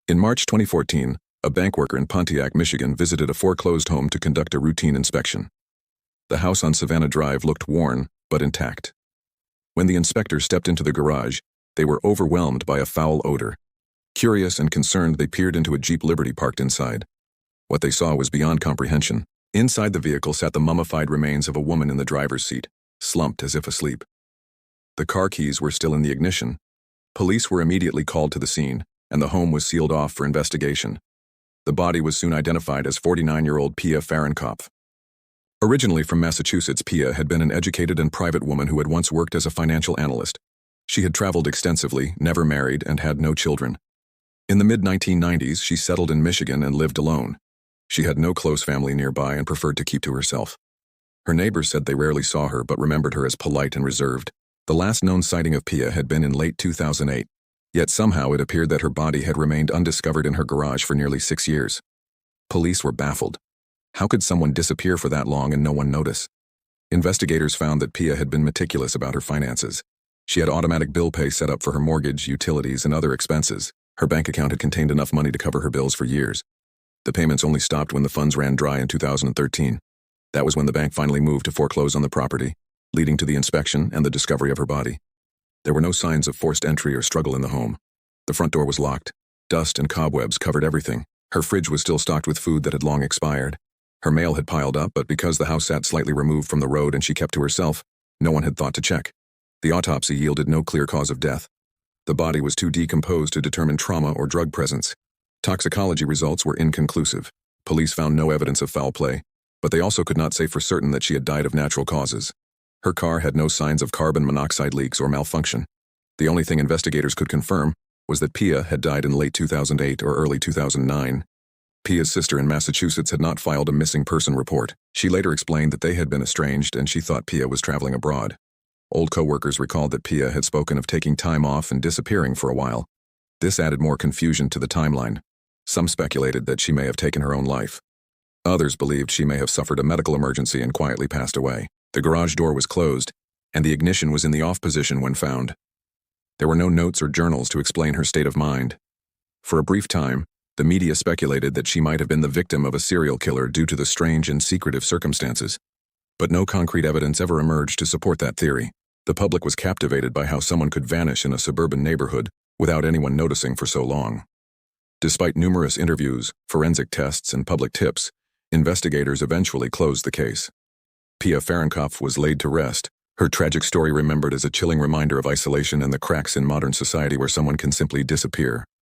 In March 2014, a bank worker in Pontiac, Michigan visited a foreclosed home to conduct a routine inspection. The house on Savannah Drive looked worn, but intact. When the inspector stepped into the garage, they were overwhelmed by a foul odor. Curious and concerned, they peered into a Jeep Liberty parked inside. What they saw was beyond comprehension. Inside the vehicle sat the mummified remains of a woman in the driver's seat, slumped as if asleep. The car keys were still in the ignition. Police were immediately called to the scene, and the home was sealed off for investigation. The body was soon identified as 49-year-old Pia Farrenkopf. Originally from Massachusetts, Pia had been an educated and private woman who had once worked as a financial analyst. She had traveled extensively, never married, and had no children. In the mid-1990s, she settled in Michigan and lived alone. She had no close family nearby and preferred to keep to herself. Her neighbors said they rarely saw her but remembered her as polite and reserved. The last known sighting of Pia had been in late 2008, yet somehow it appeared that her body had remained undiscovered in her garage for nearly 6 years. Police were baffled. How could someone disappear for that long and no one notice? Investigators found that Pia had been meticulous about her finances. She had automatic bill pay set up for her mortgage, utilities, and other expenses. Her bank account had contained enough money to cover her bills for years. The payments only stopped when the funds ran dry in 2013. That was when the bank finally moved to foreclose on the property, leading to the inspection and the discovery of her body. There were no signs of forced entry or struggle in the home. The front door was locked. Dust and cobwebs covered everything. Her fridge was still stocked with food that had long expired. Her mail had piled up, but because the house sat slightly removed from the road and she kept to herself, no one had thought to check. The autopsy yielded no clear cause of death. The body was too decomposed to determine trauma or drug presence. Toxicology results were inconclusive. Police found no evidence of foul play, but they also could not say for certain that she had died of natural causes. Her car had no signs of carbon monoxide leaks or malfunction. The only thing investigators could confirm was that Pia had died in late 2008 or early 2009. Pia's sister in Massachusetts had not filed a missing person report. She later explained that they had been estranged and she thought Pia was traveling abroad. Old co-workers recalled that Pia had spoken of taking time off and disappearing for a while. This added more confusion to the timeline. Some speculated that she may have taken her own life. Others believed she may have suffered a medical emergency and quietly passed away. The garage door was closed, and the ignition was in the off position when found. There were no notes or journals to explain her state of mind. For a brief time, the media speculated that she might have been the victim of a serial killer due to the strange and secretive circumstances. But no concrete evidence ever emerged to support that theory. The public was captivated by how someone could vanish in a suburban neighborhood without anyone noticing for so long. Despite numerous interviews, forensic tests, and public tips, investigators eventually closed the case. Pia Farrenkopf was laid to rest, her tragic story remembered as a chilling reminder of isolation and the cracks in modern society where someone can simply disappear.